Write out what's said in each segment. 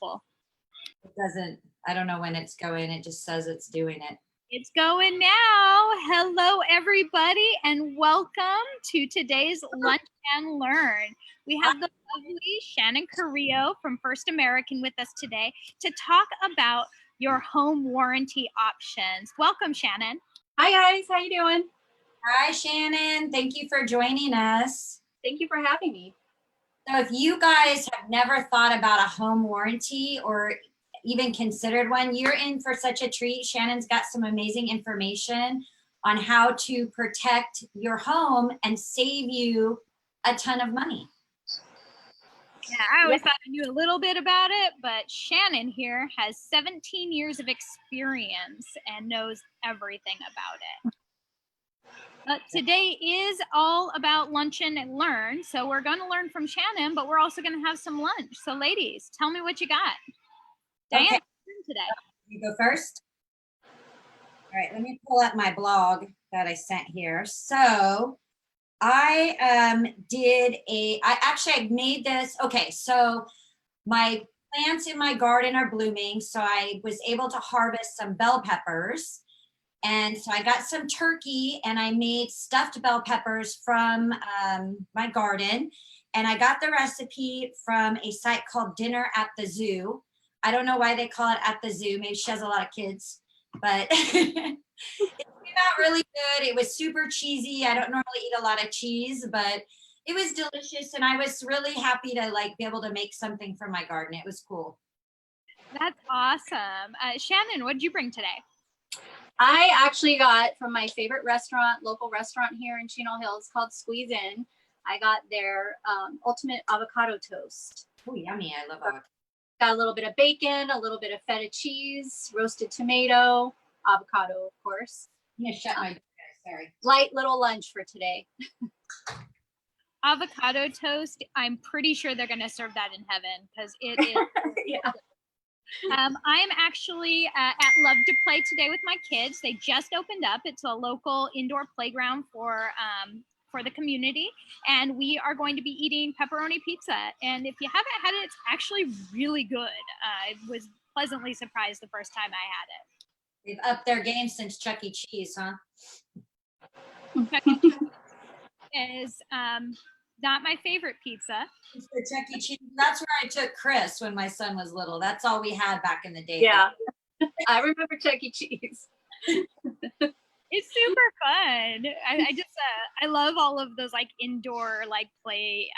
helpful. It doesn't, I don't know when it's going. It just says it's doing it. It's going now. Hello, everybody, and welcome to today's Lunch and Learn. We have the lovely Shannon Carrillo from First American with us today to talk about your home warranty options. Welcome, Shannon. Hi, guys. How you doing? Hi, Shannon. Thank you for joining us. Thank you for having me. So if you guys have never thought about a home warranty or even considered one, you're in for such a treat. Shannon's got some amazing information on how to protect your home and save you a ton of money. Yeah, I always thought I knew a little bit about it, but Shannon here has 17 years of experience and knows everything about it. But today is all about luncheon and learn. So we're going to learn from Shannon, but we're also going to have some lunch. So ladies, tell me what you got. Diane, Okay. today. You go first. All right, let me pull up my blog that I sent here. So I made this. Okay, so my plants in my garden are blooming. So I was able to harvest some bell peppers. And so I got some turkey and I made stuffed bell peppers from my garden. And I got the recipe from a site called Dinner at the Zoo. I don't know why they call it at the zoo. Maybe she has a lot of kids, but it came out really good. It was super cheesy. I don't normally eat a lot of cheese, but it was delicious. And I was really happy to be able to make something from my garden. It was cool. That's awesome. Shannon, what did you bring today? I actually got from my favorite restaurant, local restaurant here in Chino Hills called Squeeze In. I got their ultimate avocado toast. Oh, yummy. I love avocado. Got a little bit of bacon, a little bit of feta cheese, roasted tomato, avocado, of course. I'm gonna shut my door, sorry. Light little lunch for today. Avocado toast. I'm pretty sure they're going to serve that in heaven because it is. Yeah. I'm actually at Love to Play today with my kids. They just opened up. It's a local indoor playground for the community, and we are going to be eating pepperoni pizza. And if you haven't had it, it's actually really good. I was pleasantly surprised the first time I had it. They've upped their game since Chuck E. Cheese, huh? Chuck E. Cheese is not my favorite pizza. The Chuck E. Cheese. That's where I took Chris when my son was little. That's all we had back in the day. Yeah, I remember Chuck E. Cheese. It's super fun. I love all of those indoor play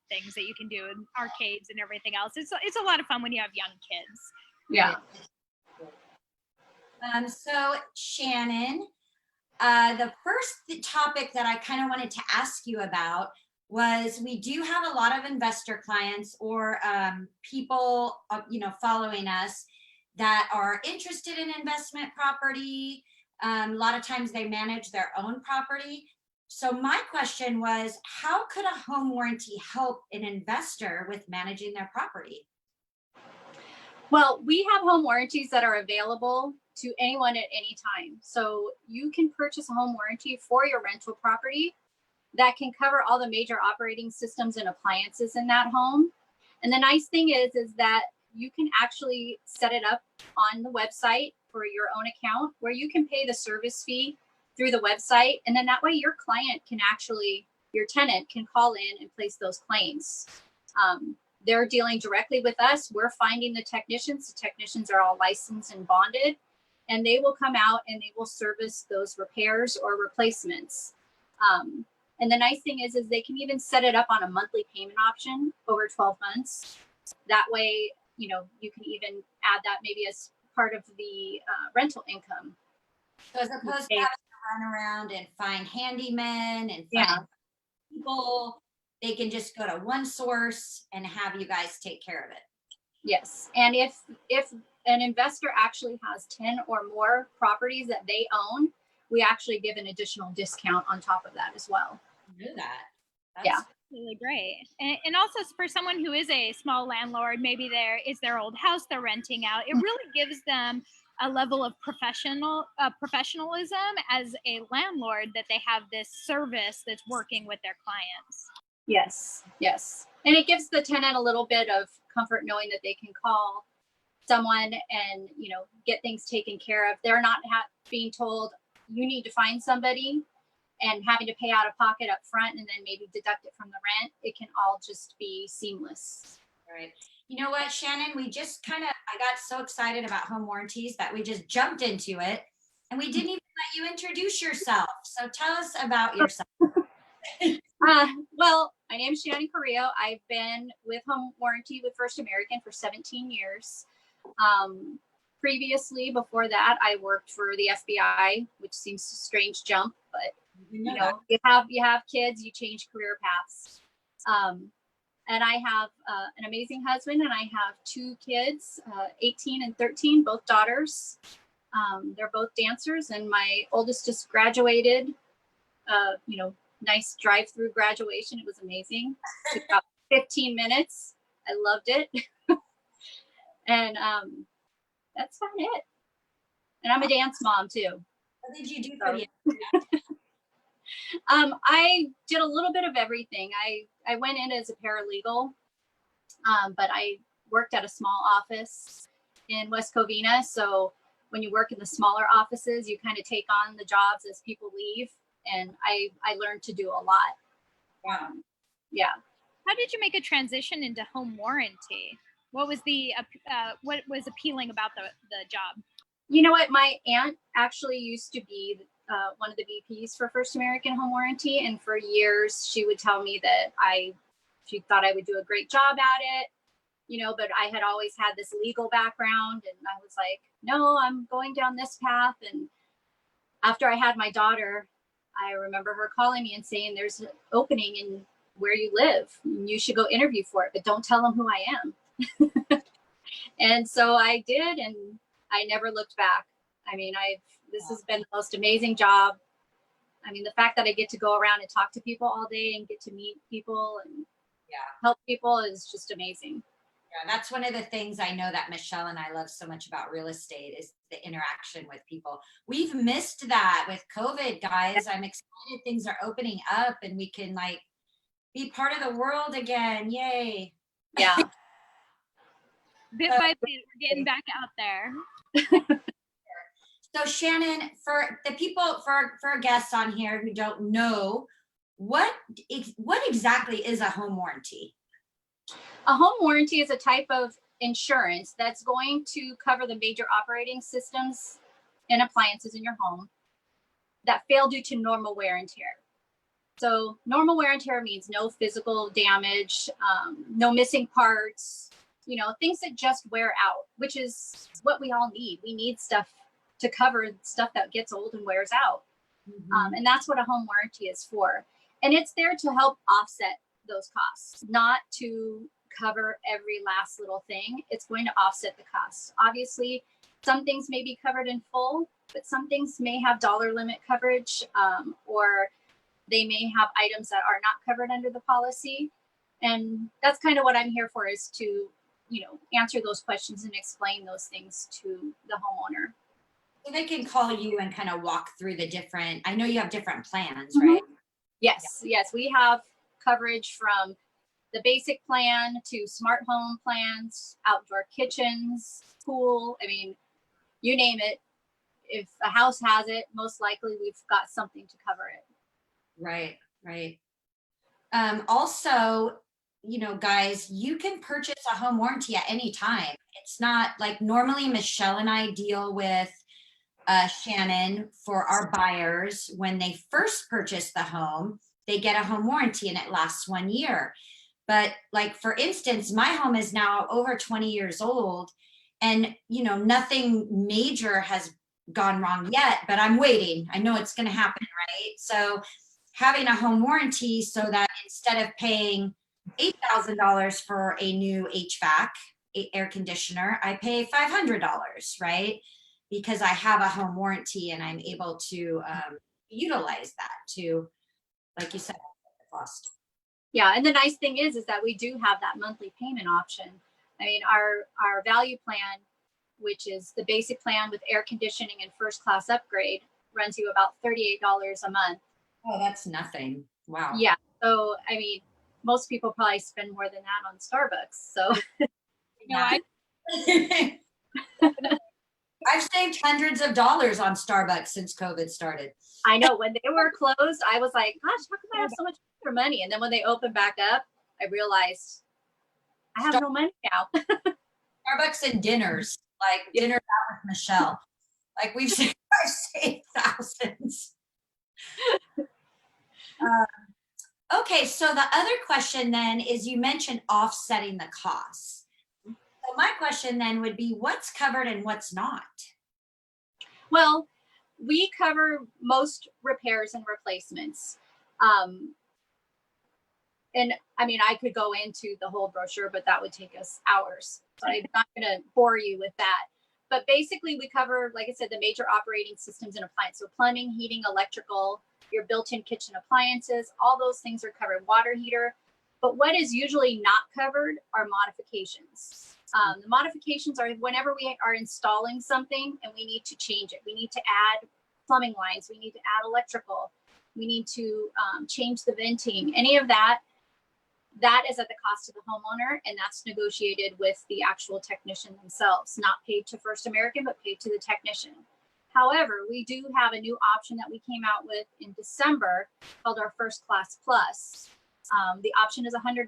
things that you can do in arcades and everything else. It's a lot of fun when you have young kids. Yeah. So Shannon, the first topic that I kind of wanted to ask you about was we do have a lot of investor clients or people, following us that are interested in investment property. A lot of times they manage their own property. So my question was, how could a home warranty help an investor with managing their property? Well, we have home warranties that are available to anyone at any time. So you can purchase a home warranty for your rental property that can cover all the major operating systems and appliances in that home. And the nice thing is that you can actually set it up on the website for your own account where you can pay the service fee through the website. And then that way your client can your tenant can call in and place those claims. They're dealing directly with us. We're finding the technicians. The technicians are all licensed and bonded, and they will come out and they will service those repairs or replacements. And the nice thing is they can even set it up on a monthly payment option over 12 months. That way, you can even add that maybe as part of the rental income. So as opposed to having to run around and find handymen and find people, they can just go to one source and have you guys take care of it. Yes. And if an investor actually has 10 or more properties that they own, we actually give an additional discount on top of that as well. I knew that. That's really great. And also for someone who is a small landlord, maybe it's their old house they're renting out, it really gives them a level of professionalism as a landlord that they have this service that's working with their clients. Yes. And it gives the tenant a little bit of comfort knowing that they can call someone and, you know, get things taken care of. They're not being told you need to find somebody and having to pay out of pocket up front and then maybe deduct it from the rent. It can all just be seamless. Right. You know what, Shannon, I got so excited about home warranties that we just jumped into it and we didn't even let you introduce yourself. So tell us about yourself. Well, my name is Judy Carrillo. I've been with Home Warranty with First American for 17 years. Previously, before that, I worked for the FBI, which seems a strange jump, but you know, you have kids, you change career paths. And I have an amazing husband, and I have two kids, 18 and 13, both daughters. They're both dancers, and my oldest just graduated, you know, nice drive-through graduation. It was amazing. It took about 15 minutes. I loved it. And that's about it. And I'm a dance mom too. What did you do for you? I did a little bit of everything. I went in as a paralegal, but I worked at a small office in West Covina. So when you work in the smaller offices, you kind of take on the jobs as people leave. And I learned to do a lot. Wow. Yeah. How did you make a transition into home warranty? What was what was appealing about the job? You know what? My aunt actually used to be one of the VPs for First American Home Warranty, and for years she would tell me that she thought I would do a great job at it, you know, but I had always had this legal background, and I was like, no, I'm going down this path. And after I had my daughter, I remember her calling me and saying, there's an opening in where you live. You should go interview for it, but don't tell them who I am. And so I did, and I never looked back. I mean, this has been the most amazing job. I mean, the fact that I get to go around and talk to people all day and get to meet people and help people is just amazing. Yeah, that's one of the things I know that Michelle and I love so much about real estate is the interaction with people. We've missed that with COVID, guys. I'm excited things are opening up and we can like be part of the world again. Yay. Yeah. Bit by bit, we're getting back out there. So Shannon, for the people, for our guests on here who don't know, what exactly is a home warranty? A home warranty is a type of insurance that's going to cover the major operating systems and appliances in your home that fail due to normal wear and tear. So normal wear and tear means no physical damage, no missing parts, you know, things that just wear out, which is what we all need. We need stuff to cover stuff that gets old and wears out. Mm-hmm. And that's what a home warranty is for. And it's there to help offset those costs, not to cover every last little thing. It's going to offset the costs. Obviously, some things may be covered in full, but some things may have dollar limit coverage, or they may have items that are not covered under the policy. And that's kind of what I'm here for, is to, you know, answer those questions and explain those things to the homeowner. So they can call you and kind of walk through the different, I know you have different plans, right? Yes, yes. We have coverage from the basic plan to smart home plans, outdoor kitchens, pool. I mean, you name it. If a house has it, most likely we've got something to cover it. Right, right. Also, you know, guys, you can purchase a home warranty at any time. It's not like normally Michelle and I deal with Shannon for our buyers. When they first purchase the home, they get a home warranty and it lasts 1 year. But like, for instance, my home is now over 20 years old and, you know, nothing major has gone wrong yet, but I'm waiting. I know it's going to happen, right? So having a home warranty so that instead of paying $8,000 for a new HVAC, air conditioner, I pay $500, right? Because I have a home warranty and I'm able to utilize that to, like you said, the cost. Yeah, and the nice thing is that we do have that monthly payment option. I mean, our value plan, which is the basic plan with air conditioning and first class upgrade, runs you about $38 a month. Oh, that's nothing. Wow. Yeah. So, I mean, most people probably spend more than that on Starbucks. So No, I I've saved hundreds of dollars on Starbucks since COVID started. I know when they were closed, I was like, gosh, how come I have so much extra money? And then when they opened back up, I realized I have no money now. Starbucks and dinners, like dinner out with Michelle. Like I've saved thousands. Okay, so the other question then is, you mentioned offsetting the costs. So my question then would be, what's covered and what's not? Well, we cover most repairs and replacements. And I mean, I could go into the whole brochure, but that would take us hours. So I'm not going to bore you with that. But basically, we cover, like I said, the major operating systems and appliances. So plumbing, heating, electrical, your built-in kitchen appliances, all those things are covered. Water heater. But what is usually not covered are modifications. The modifications are whenever we are installing something and we need to change it. We need to add plumbing lines. We need to add electrical. We need to change the venting. Any of that, that is at the cost of the homeowner, and that's negotiated with the actual technician themselves, not paid to First American, but paid to the technician. However, we do have a new option that we came out with in December called our First Class Plus. The option is $100,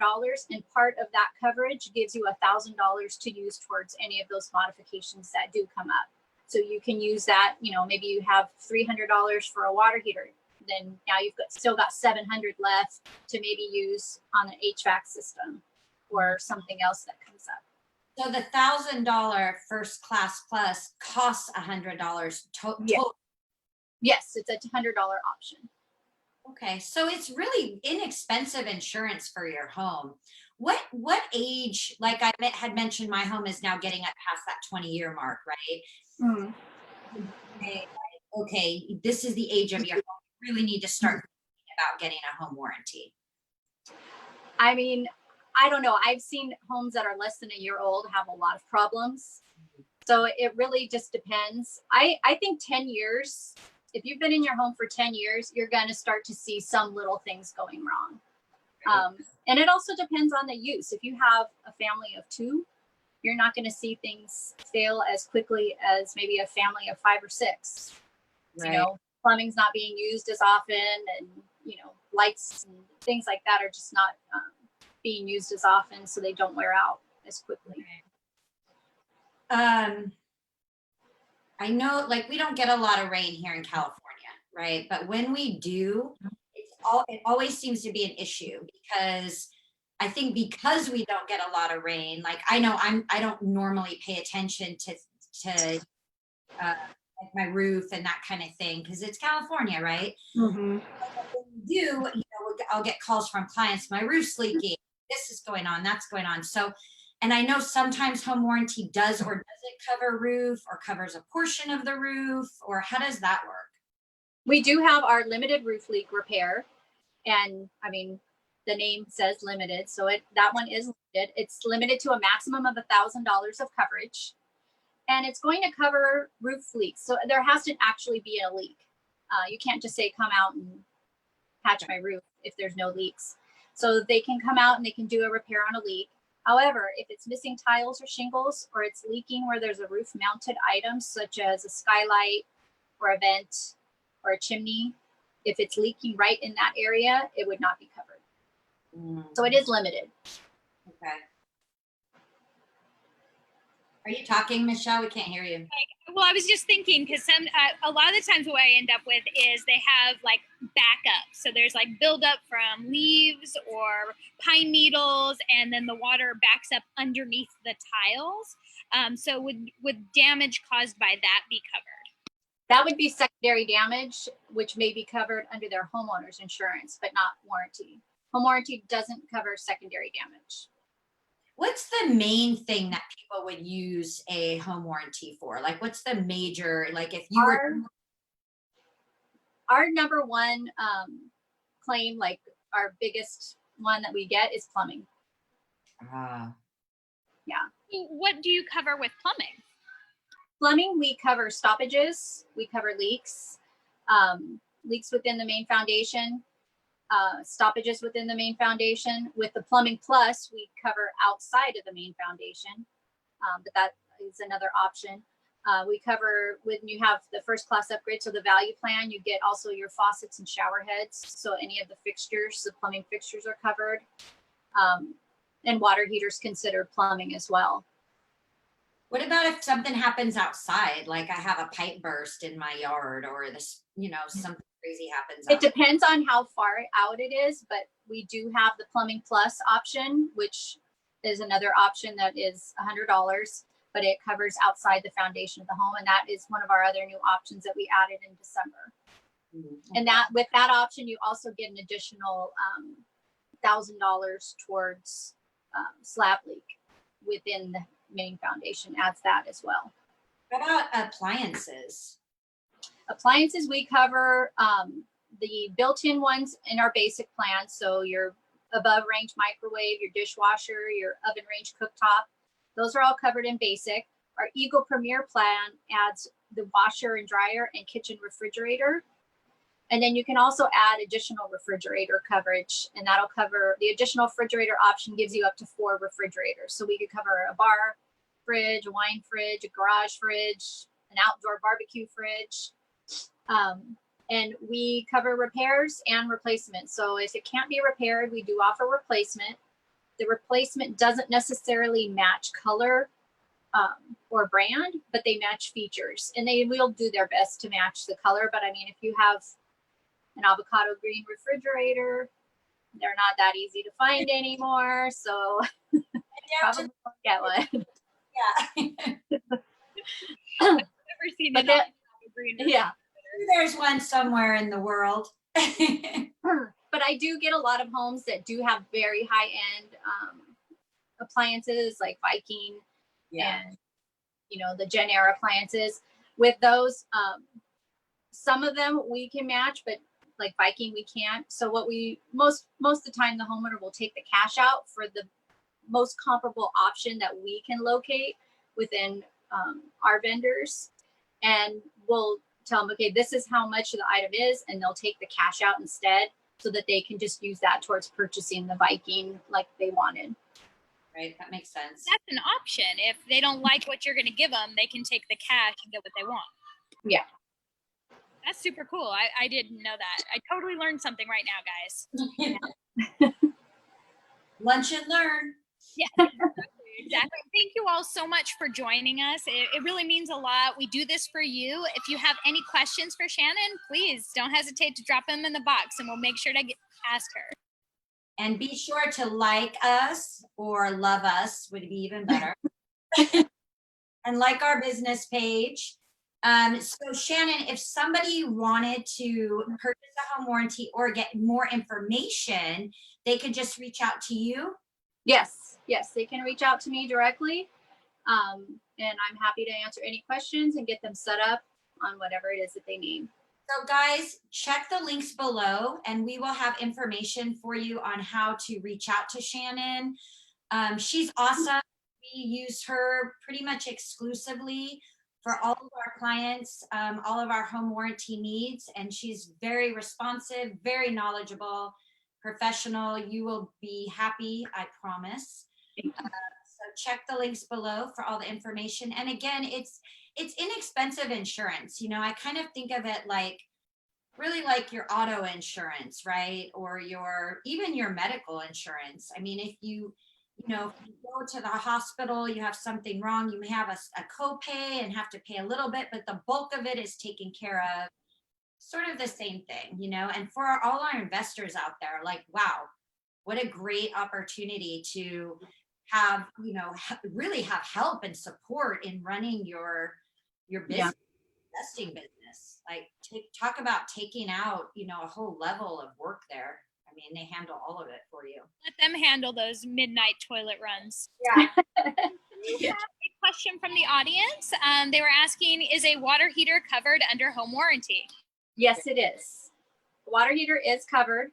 and part of that coverage gives you $1,000 to use towards any of those modifications that do come up. So you can use that, you know, maybe you have $300 for a water heater. Then now you've still got $700 left to maybe use on an HVAC system or something else that comes up. So the $1,000 First Class Plus costs $100 total. Yes, it's a $100 option. Okay, so it's really inexpensive insurance for your home. What age, like I had mentioned, my home is now getting up past that 20-year mark, right? Okay, this is the age of your home. You really need to start thinking about getting a home warranty. I mean, I don't know. I've seen homes that are less than a year old have a lot of problems. So it really just depends. I think 10 years, if you've been in your home for 10 years, you're going to start to see some little things going wrong. Right. And it also depends on the use. If you have a family of 2, you're not going to see things fail as quickly as maybe a family of 5 or 6. Right. You know, plumbing's not being used as often, and, you know, lights and things like that are just not being used as often, so they don't wear out as quickly. I know, like, we don't get a lot of rain here in California, right? But when we do, it always seems to be an issue, because I think because we don't get a lot of rain, like, I know I don't normally pay attention to like my roof and that kind of thing, because it's California, right? Mm-hmm. But when we do, you know, I'll get calls from clients, my roof's leaking, this is going on, that's going on. So, and I know sometimes home warranty does or doesn't cover roof, or covers a portion of the roof, or how does that work? We do have our limited roof leak repair. And I mean, the name says limited, so that one is limited. It's limited to a maximum of $1,000 of coverage, and it's going to cover roof leaks. So there has to actually be a leak. You can't just say, come out and patch my roof if there's no leaks. So they can come out and they can do a repair on a leak. However, if it's missing tiles or shingles, or it's leaking where there's a roof mounted item, such as a skylight or a vent or a chimney, if it's leaking right in that area, it would not be covered. So it is limited. Okay. Are you talking, Michelle? We can't hear you. Well, I was just thinking, because a lot of the times what I end up with is they have like backup. So there's like buildup from leaves or pine needles, and then the water backs up underneath the tiles. So would damage caused by that be covered? That would be secondary damage, which may be covered under their homeowners insurance, but not warranty. Home warranty doesn't cover secondary damage. What's the main thing that people would use a home warranty for? Like, what's the major, like, if you our number one claim, like our biggest one that we get, is plumbing. Yeah. What do you cover with plumbing? Plumbing, we cover stoppages, we cover leaks, leaks within the main foundation. stoppages within the main foundation. With the Plumbing Plus, we cover outside of the main foundation, but that is another option. We cover when you have the first class upgrade, so the value plan, you get also your faucets and shower heads. So any of the fixtures, the plumbing fixtures are covered. And water heaters considered plumbing as well. What about if something happens outside, like I have a pipe burst in my yard, or this, something crazy happens It outside? depends on how far out it is, but we do have the Plumbing Plus option, which is another option that is $100, but it covers outside the foundation of the home. And that is one of our other new options that we added in December. Mm-hmm. And that with that option, you also get an additional $1,000 towards slab leak within the main foundation, adds that as well. What about appliances? Appliances, we cover the built-in ones in our basic plan. So your above range microwave, your dishwasher, your oven range cooktop, those are all covered in basic. Our Eagle Premier plan adds the washer and dryer and kitchen refrigerator. And then you can also add additional refrigerator coverage, and that'll cover the additional refrigerator option gives you up to 4 refrigerators. So we could cover a bar fridge, a wine fridge, a garage fridge, an outdoor barbecue fridge. And we cover repairs and replacements. So if it can't be repaired, we do offer replacement. The replacement doesn't necessarily match color or brand, but they match features, and they will do their best to match the color. But I mean, if you have an avocado green refrigerator, they're not that easy to find anymore. So probably won't get one. Yeah. I've never seen an avocado green refrigerator. Yeah. There's one somewhere in the world. But I do get a lot of homes that do have very high-end appliances like Viking and, the Gen Air appliances. With those, some of them we can match, but like Viking, we can't. So what we, most of the time, the homeowner will take the cash out for the most comparable option that we can locate within our vendors. And we'll tell them, okay, this is how much the item is, and they'll take the cash out instead so that they can just use that towards purchasing the Viking like they wanted. Right, that makes sense. That's an option. If they don't like what you're going to give them, they can take the cash and get what they want. Yeah. That's super cool. I didn't know that. I totally learned something right now, guys. Lunch and learn. Yeah, exactly. Thank you all so much for joining us. It really means a lot. We do this for you. If you have any questions for Shannon, please don't hesitate to drop them in the box, and we'll make sure to ask her. And be sure to like us, or love us would be even better. And like our business page. So Shannon, if somebody wanted to purchase a home warranty or get more information, they could just reach out to you? Yes, they can reach out to me directly. And I'm happy to answer any questions and get them set up on whatever it is that they need. So guys, check the links below, and we will have information for you on how to reach out to Shannon. She's awesome. We use her pretty much exclusively for all of our clients, all of our home warranty needs, and she's very responsive, very knowledgeable, professional. You will be happy, I promise. So check the links below for all the information. And again, it's inexpensive insurance. I kind of think of it like really like your auto insurance, right? Or even your medical insurance. I mean, if you go to the hospital, you have something wrong, you may have a copay and have to pay a little bit, but the bulk of it is taken care of. Sort of the same thing, and for all our investors out there, like, wow, what a great opportunity to have, really have help and support in running your business, investing business. Like, talk about taking out, a whole level of work there. I mean, they handle all of it for you. Let them handle those midnight toilet runs. Yeah. We have a question from the audience. They were asking, is a water heater covered under home warranty? Yes, it is. The water heater is covered.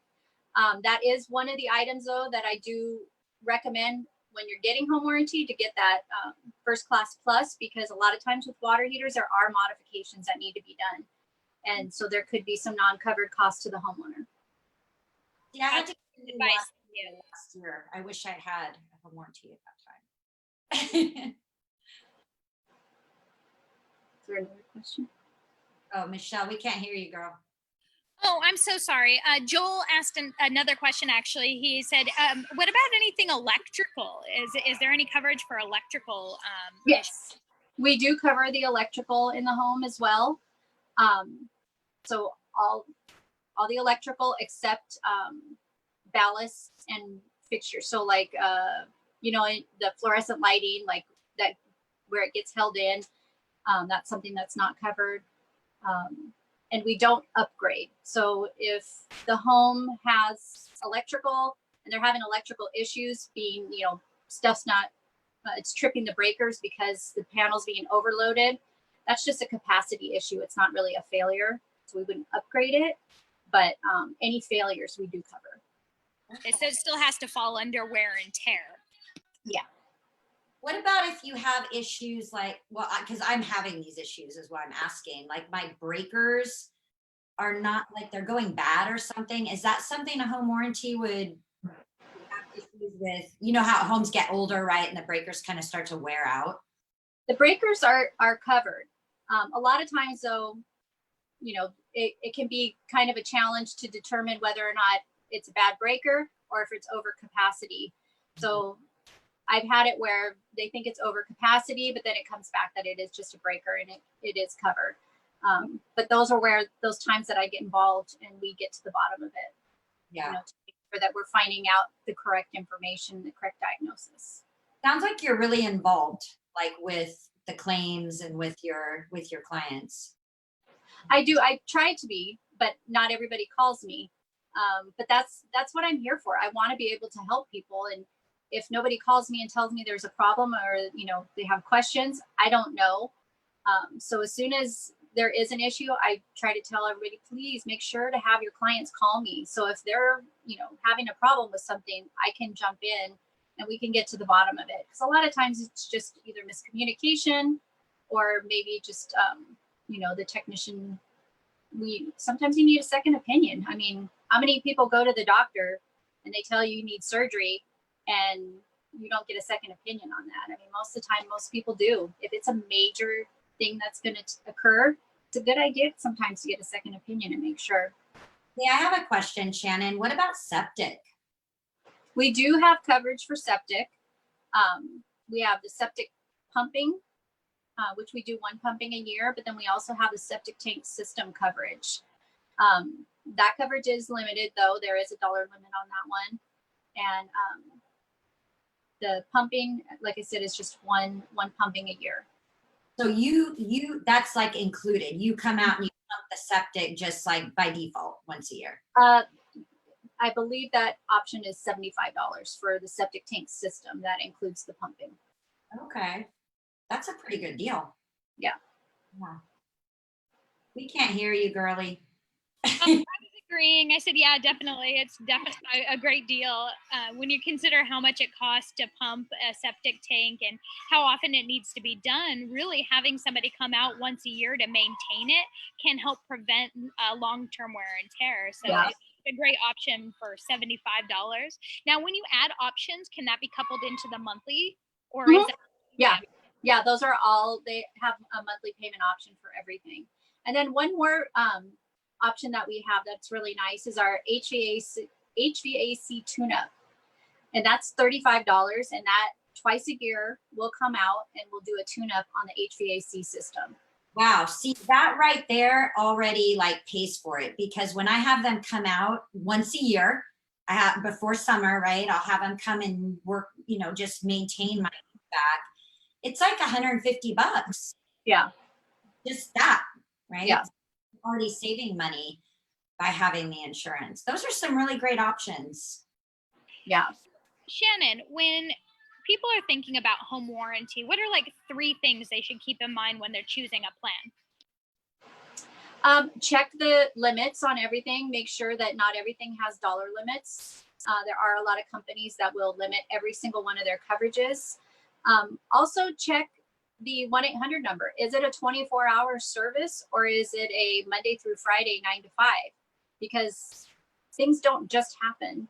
That is one of the items, though, that I do recommend when you're getting home warranty to get that first class plus, because a lot of times with water heaters, there are modifications that need to be done. And so there could be some non-covered costs to the homeowner. Yeah, I had to get advice last, from you. last year. I wish I had a warranty at that time. Is there another question? Oh, Michelle, we can't hear you, girl. Oh, I'm so sorry. Joel asked another question. Actually, he said, "What about anything electrical? Is there any coverage for electrical?" Yes, we do cover the electrical in the home as well. So all the electrical except ballast and fixtures. So like the fluorescent lighting, like that where it gets held in, that's something that's not covered. And we don't upgrade. So if the home has electrical and they're having electrical issues, being stuff's not it's tripping the breakers because the panel's being overloaded, that's just a capacity issue. It's not really a failure, so we wouldn't upgrade it. But any failures we do cover. It says still has to fall under wear and tear. Yeah. What about if you have issues like, well, because I'm having these issues is what I'm asking. Like my breakers are not, like they're going bad or something. Is that something a home warranty would have issues with? You know how homes get older, right? And the breakers kind of start to wear out. The breakers are covered. A lot of times though, it can be kind of a challenge to determine whether or not it's a bad breaker or if it's over capacity. So I've had it where they think it's over capacity, but then it comes back that it is just a breaker and it is covered. But those are where those times that I get involved and we get to the bottom of it. Yeah. To make sure that we're finding out the correct information, the correct diagnosis. Sounds like you're really involved, like with the claims and with your clients. I do. I try to be, but not everybody calls me. But that's what I'm here for. I want to be able to help people. And if nobody calls me and tells me there's a problem or, they have questions, I don't know. So as soon as there is an issue, I try to tell everybody, please make sure to have your clients call me. So if they're, having a problem with something, I can jump in and we can get to the bottom of it. Because a lot of times it's just either miscommunication or maybe just, the technician, sometimes you need a second opinion. I mean, how many people go to the doctor and they tell you need surgery and you don't get a second opinion on that? I mean, most of the time, most people do. If it's a major thing that's going to occur, it's a good idea sometimes to get a second opinion and make sure. Yeah, I have a question, Shannon. What about septic? We do have coverage for septic. We have the septic pumping, which we do one pumping a year, but then we also have the septic tank system coverage. That coverage is limited, though. There is a dollar limit on that one. And the pumping, like I said, is just one pumping a year. So you that's like included. You come out and you pump the septic just like by default once a year. I believe that option is $75 for the septic tank system. That includes the pumping. Okay. That's a pretty good deal. Yeah. We can't hear you, girly. I was agreeing. I said, yeah, definitely. It's definitely a great deal when you consider how much it costs to pump a septic tank and how often it needs to be done. Really, having somebody come out once a year to maintain it can help prevent long-term wear and tear. So yeah. It's a great option for $75. Now, when you add options, can that be coupled into the monthly, or is it? Yeah, those are all, they have a monthly payment option for everything. And then one more option that we have that's really nice is our HVAC tune-up. And that's $35. And that twice a year will come out and we'll do a tune-up on the HVAC system. Wow. See, that right there already like pays for it, because when I have them come out once a year, I have before summer, right? I'll have them come and work, just maintain my back. It's like $150. Yeah. Just that, right? Yeah. Already saving money by having the insurance. Those are some really great options. Yeah. Shannon, when people are thinking about home warranty, what are like 3 things they should keep in mind when they're choosing a plan? Check the limits on everything. Make sure that not everything has dollar limits. There are a lot of companies that will limit every single one of their coverages. Also check the 1-800 number. Is it a 24-hour service or is it a Monday through Friday 9 to 5? Because things don't just happen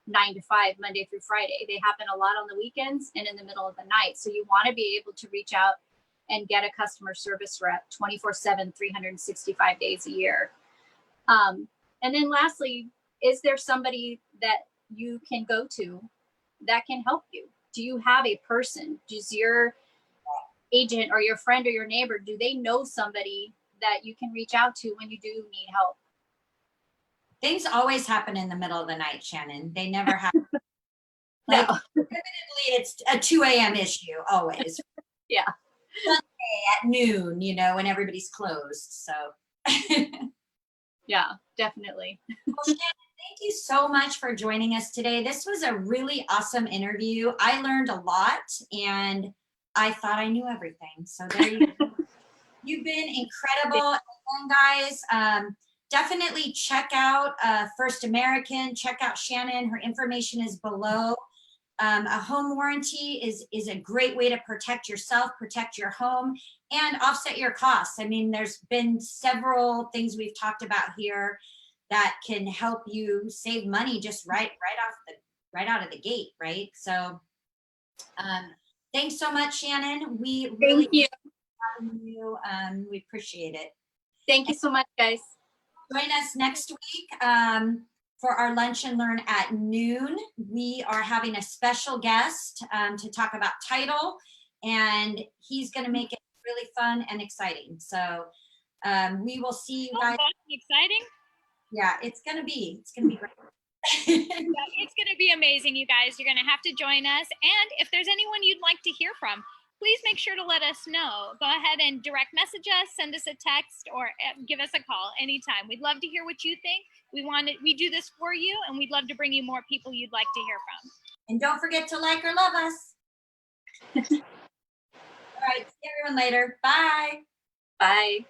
9 to 5, Monday through Friday. They happen a lot on the weekends and in the middle of the night. So you want to be able to reach out and get a customer service rep 24/7, 365 days a year. And then lastly, is there somebody that you can go to that can help you? Do you have a person? Does your agent or your friend or your neighbor, do they know somebody that you can reach out to when you do need help? Things always happen in the middle of the night, Shannon. They never happen. Like, No. typically it's a 2 a.m. issue always. Yeah. Sunday at noon, you know, when everybody's closed. So Yeah, definitely. well, Shannon, thank you so much for joining us today. This was a really awesome interview. I learned a lot and I thought I knew everything. So there you go. You've been incredible. And guys, definitely check out First American, check out Shannon. Her information is below. A home warranty is a great way to protect yourself, protect your home, and offset your costs. I mean, there's been several things we've talked about here that can help you save money just right out of the gate, right? So thanks so much, Shannon. We really Thank you. having you. We appreciate it. Thank you so much, guys. Join us next week for our lunch and learn at noon. We are having a special guest to talk about title, and he's going to make it really fun and exciting. So we will see you guys. Exciting. Yeah, it's going to be great. Yeah, it's going to be amazing, you guys. You're going to have to join us. And if there's anyone you'd like to hear from, please make sure to let us know. Go ahead and direct message us, send us a text, or give us a call anytime. We'd love to hear what you think. We do this for you, and we'd love to bring you more people you'd like to hear from. And don't forget to like or love us. All right, see everyone later. Bye. Bye.